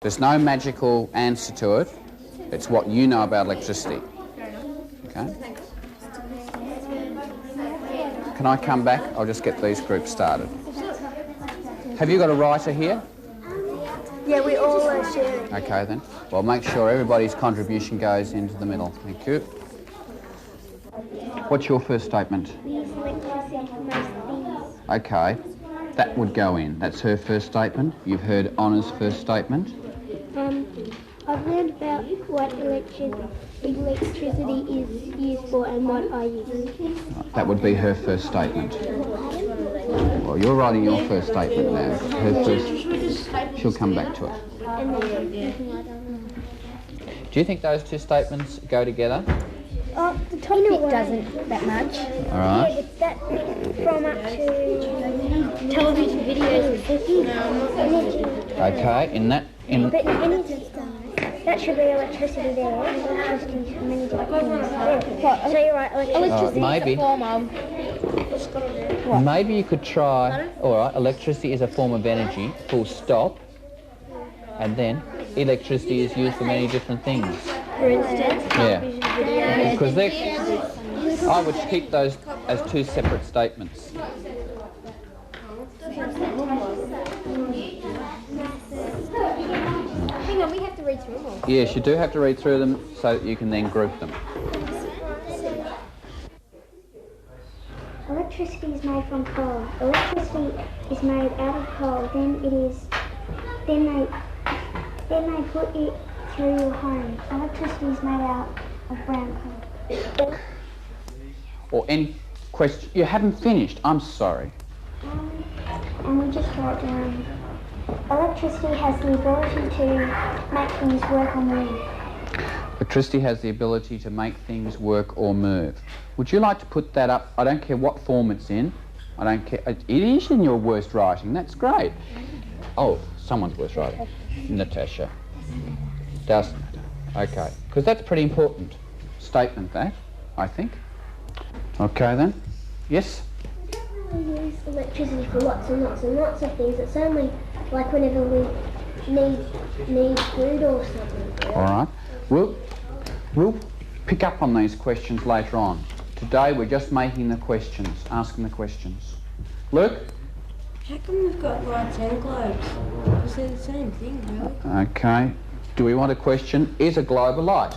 There's no magical answer to it. It's what you know about electricity. Okay? Can I come back? I'll just get these groups started. Have you got a writer here? Yeah, we all are sharing. Okay then. Well, make sure everybody's contribution goes into the middle. Thank you. What's your first statement? We use electricity for most things. Okay. That would go in. That's her first statement. You've heard Honna's first statement. I've learned about what electricity is used for and what I use. That would be her first statement. Well, you're writing your first statement now. Her first. She'll come back to it. Do you think those two statements go together? The topic doesn't that much. All right. Yeah, it's that from up to television videos energy. Okay. But energy, that should be electricity there. Electricity from many different things. So you're right, electricity maybe. is a form of... Maybe you could try, all right, electricity is a form of energy, full stop, and then electricity is used for many different things. For instance, television videos. Because I would keep those as two separate statements. Hang on, we have to read through them. Yes, you do have to read through them so that you can then group them. Electricity is made from coal. Electricity is made out of coal. Then they put it through your home. Electricity is made out of brown coal. Or any question? You haven't finished. I'm sorry. And we just wrote down. Electricity has the ability to make things work or move. Electricity has the ability to make things work or move. Would you like to put that up? I don't care what form it's in. I don't care. It is in your worst writing. That's great. Oh, someone's worst writing. Natasha. Doesn't it? Okay. Because that's a pretty important statement, that, I think. Okay, then. Yes? We use electricity for lots and lots and lots of things. It's only like whenever we need food or something. All right. We'll pick up on these questions later on. Today we're just making the questions, asking the questions. Luke? How come we've got lights and globes? Because they're the same thing, really. Okay. Do we want a question? Is a globe a light?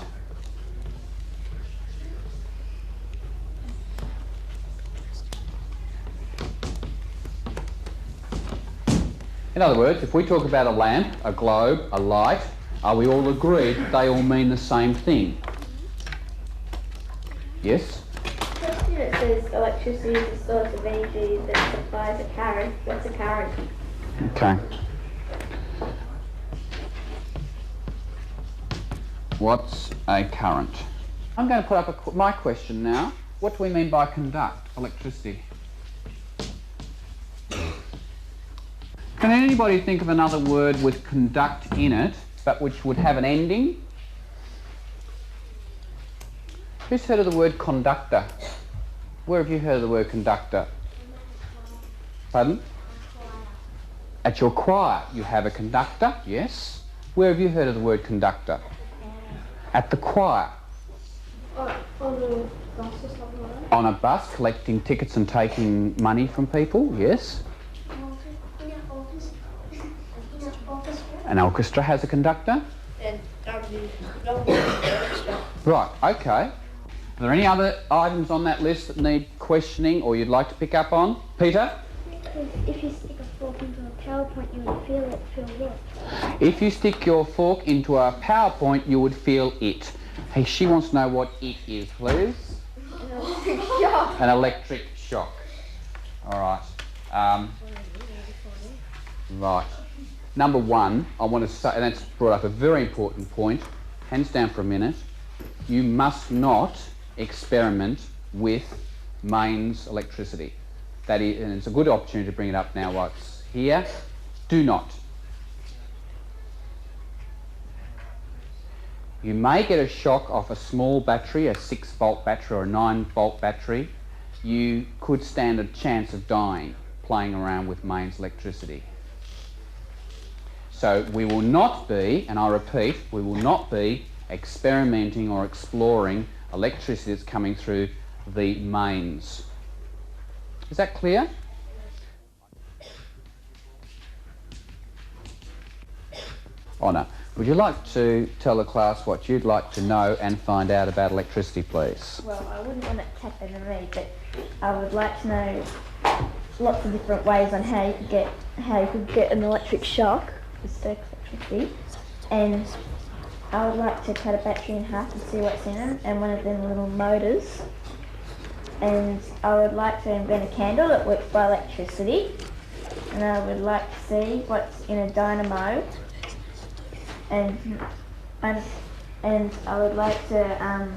In other words, if we talk about a lamp, a globe, a light, are we all agreed they all mean the same thing? Yes? Question, it says electricity is a source of energy that supplies a current. What's a current? Okay. What's a current? I'm going to put up my question now. What do we mean by conduct electricity? Can anybody think of another word with conduct in it, but which would have an ending? Who's heard of the word conductor? Where have you heard of the word conductor? Pardon? At your choir you have a conductor, yes. Where have you heard of the word conductor? At the choir. On a bus or something like that. On a bus, collecting tickets and taking money from people, yes. An orchestra has a conductor? And Right, okay. Are there any other items on that list that need questioning or you'd like to pick up on? Peter? If you stick a fork into a PowerPoint, you would feel it. If you stick your fork into a PowerPoint, you would feel it. Hey, she wants to know what it is, please. An electric shock. All right. Right. Number one, I want to say, and that's brought up a very important point. Hands down for a minute. You must not experiment with mains electricity. That is, and it's a good opportunity to bring it up now while it's here. Do not. You may get a shock off a small battery, a 6-volt battery or a 9-volt battery. You could stand a chance of dying playing around with mains electricity. So we will not be, and I repeat, we will not be experimenting or exploring electricity that's coming through the mains. Is that clear? Honor, would you like to tell the class what you'd like to know and find out about electricity, please? Well, I wouldn't want it to happen to me, but I would like to know lots of different ways on how you could get an electric shock with circuit electricity, and I would like to cut a battery in half to see what's in them, and one of them little motors, and I would like to invent a candle that works by electricity, and I would like to see what's in a dynamo, and I would like to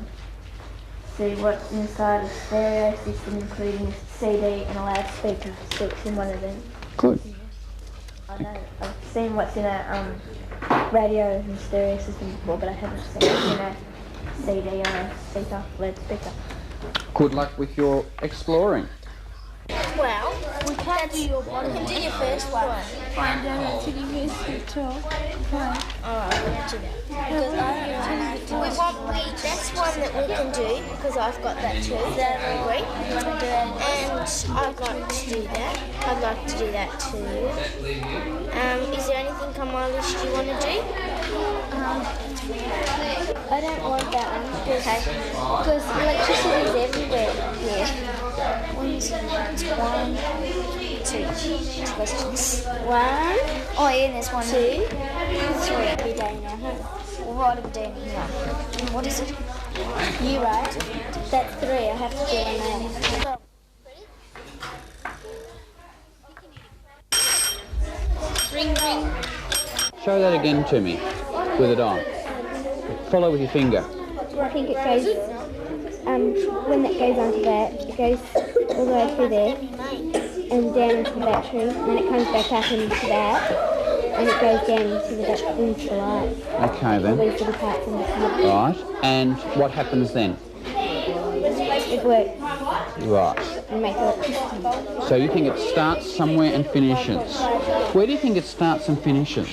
see what's inside a stereo system, including a CD and a loudspeaker. So it's in one of them. Good. I know I've seen what's in a radio and stereo system before, but I haven't seen what's in a CD on a speaker, loudspeaker. Good luck with your exploring. Well, we can do your first one. Find out how to use the talk. That's one that we can do because I've got that too. That I agree. And I'd like to do that. I'd like to do that too. Is there anything on my list you want to do? I don't want that one because electricity is everywhere. Yeah. One, two questions. One. Oh yeah, there's one. Two. Three. Every day now. Well, what are we doing now? What is it? You right? That's three. I have to do one now. Ring, ring. Show that again to me with it on. Follow with your finger. I think it goes, when that goes onto that, it goes all the way through there and down into the battery, and then it comes back up into that, and it goes down into the light. Okay then. These little parts on the side. Right. And what happens then? It works Right. and makes electricity. So you think it starts somewhere and finishes? Where do you think it starts and finishes?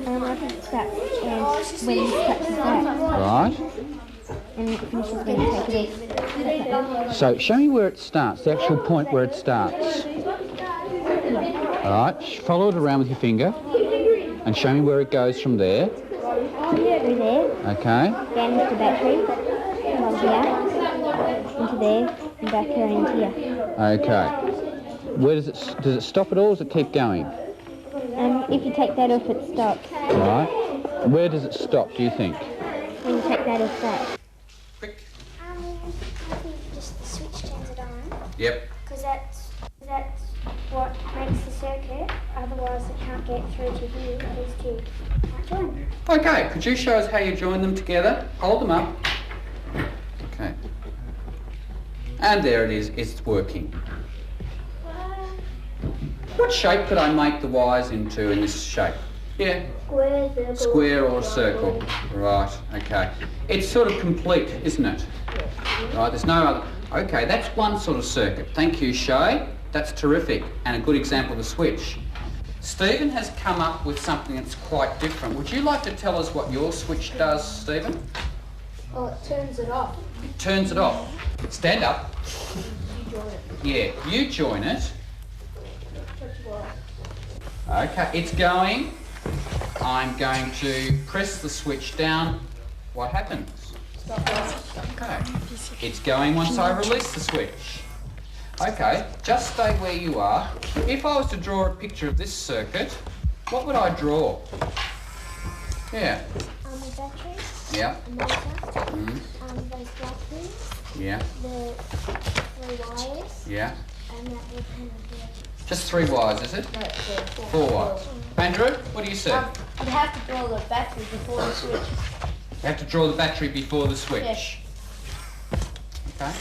I think it starts when it touches that, Right. and it finishes when you take it off. So show me where it starts, the actual point where it starts. Alright, follow it around with your finger and show me where it goes from there. Through there, Okay. down into the battery, along here, into there, and back here and into here. Okay. Where does it stop at all, or does it keep going? If you take that off, it stops. Right. Where does it stop, do you think? When you take that off that. Quick. I think just the switch turns it on, Yep. because that's what makes the circuit. Otherwise, it can't get through to here. These two can't join. Okay, could you show us how you join them together? Hold them up. Okay. And there it is, it's working. What shape could I make the wires into in this shape? Yeah. Square, circle. Square or circle. Right, okay. It's sort of complete, isn't it? Right, there's no other... Okay, that's one sort of circuit. Thank you, Shay. That's terrific and a good example of the switch. Stephen has come up with something that's quite different. Would you like to tell us what your switch does, Stephen? Well, it turns it off. It turns it off. Stand up. You join it. Yeah, you join it. Okay, it's going. I'm going to press the switch down. What happens? Okay, it's going once I release the switch. Okay, just stay where you are. If I was to draw a picture of this circuit, what would I draw? Yeah. The battery, Yeah. the motor, those batteries, Yeah. the three wires, Yeah. and that will kind of be Just 3 wires, is it? No, 4. 4 wires. Andrew, what do you say? I'd have to draw the battery before the switch. You have to draw the battery before the switch. Okay.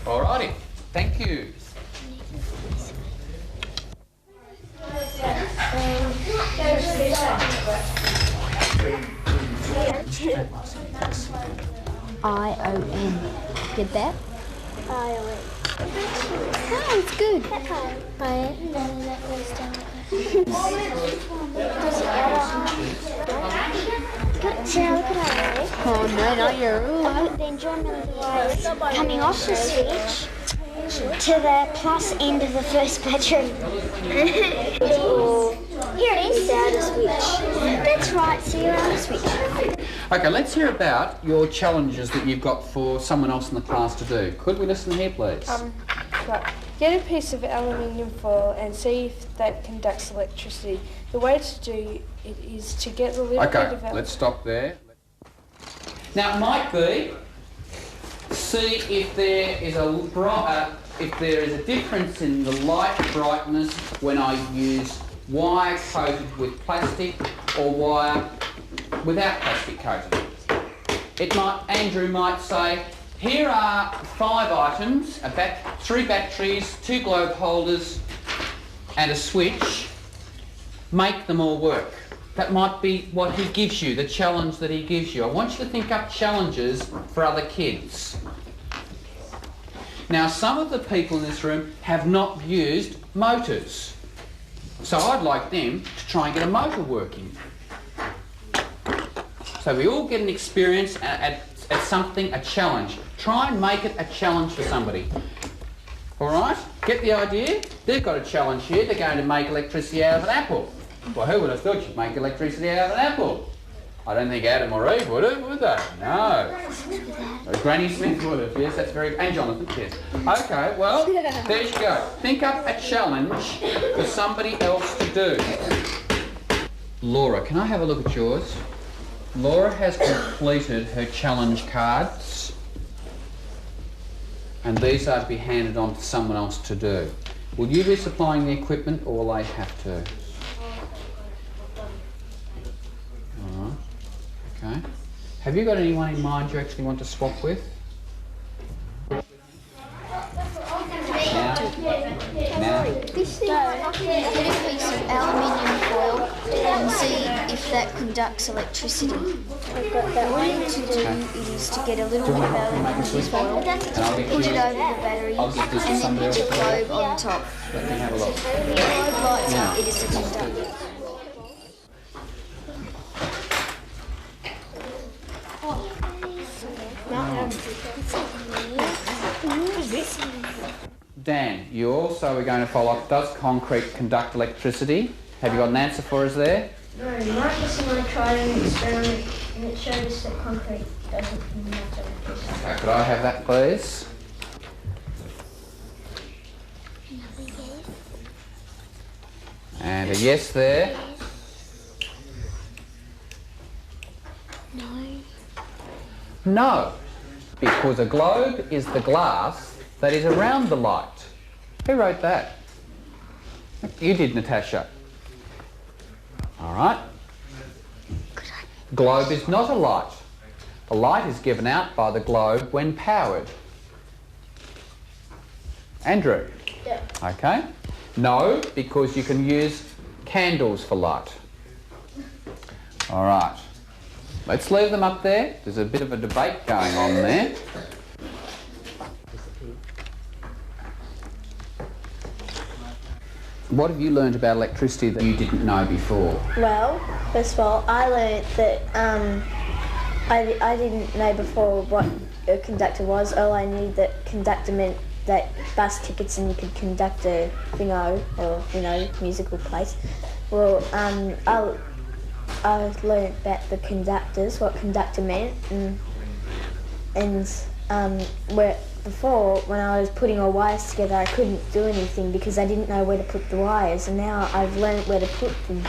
Alrighty. Thank you. I-O-N. Get that? I-O-N. Oh, it's good. I-O-N. And then that goes down. See how look at that, Oh no, not your But then draw another wires coming off the switch to the plus end of the first battery. Here it is. Without a switch. That's right, so you're on a switch. Okay, let's hear about your challenges that you've got for someone else in the class to do. Could we listen here, please? Right. Get a piece of aluminium foil and see if that conducts electricity. The way to do it is to get a little bit of Okay, let's stop there. Now, it might be, see if there is a difference in the light brightness when I use wire coated with plastic or wire without plastic coating. Andrew might say, here are 5 items, 3 batteries, 2 globe holders and a switch. Make them all work. That might be what he gives you, the challenge that he gives you. I want you to think up challenges for other kids. Now, some of the people in this room have not used motors. So I'd like them to try and get a motor working. So we all get an experience at something, a challenge. Try and make it a challenge for somebody. All right? Get the idea? They've got a challenge here. They're going to make electricity out of an apple. Well, who would have thought you'd make electricity out of an apple? I don't think Adam or Eve would have, would they? No. Granny Smith would have, yes, that's very... And Jonathan, yes. Okay, well, there you go. Think up a challenge for somebody else to do. Laura, can I have a look at yours? Laura has completed her challenge cards. And these are to be handed on to someone else to do. Will you be supplying the equipment or will they have to? All right. Okay. Have you got anyone in mind you actually want to swap with? Now? This thing, get a piece of aluminium foil and see if that conducts electricity. What we need to do is to get a little bit of aluminium foil, put it over the battery, and then put the globe on top. Let me have a look. When the globe lights up, it is a conductor. Dan, you also are going to follow up. Does concrete conduct electricity? Have you got an answer for us there? No, Marcus and I tried an experiment and it showed us that concrete doesn't conduct electricity. Okay, could I have that, please? And a yes there. No, because a globe is the glass that is around the light. Who wrote that? You did, Natasha. All right. Globe is not a light. A light is given out by the globe when powered. Andrew? Yeah. Okay. No, because you can use candles for light. All right. Let's leave them up there. There's a bit of a debate going on there. What have you learned about electricity that you didn't know before? Well, first of all, I learnt that I didn't know before what a conductor was. All I knew that conductor meant that bus tickets and you could conduct a thingo or, musical place. Well, I learnt about the conductors, what conductor meant, and where before when I was putting all wires together I couldn't do anything because I didn't know where to put the wires, and now I've learnt where to put them.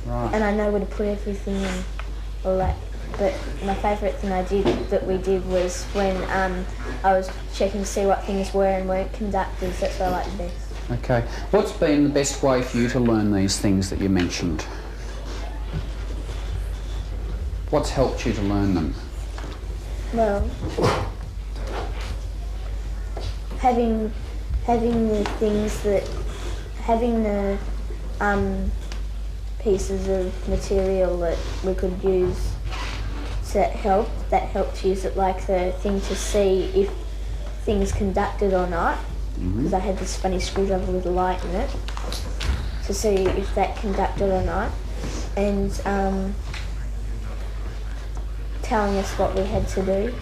Right. And I know where to put everything and all that. But my favourite thing we did was when I was checking to see what things were and weren't conductors. That's what I liked best. Okay. What's been the best way for you to learn these things that you mentioned? What's helped you to learn them? Well, having the things that, having the pieces of material that we could use that helped use it, like the thing to see if things conducted or not, because I had this funny screwdriver with a light in it. to see if that conducted or not, and telling us what we had to do.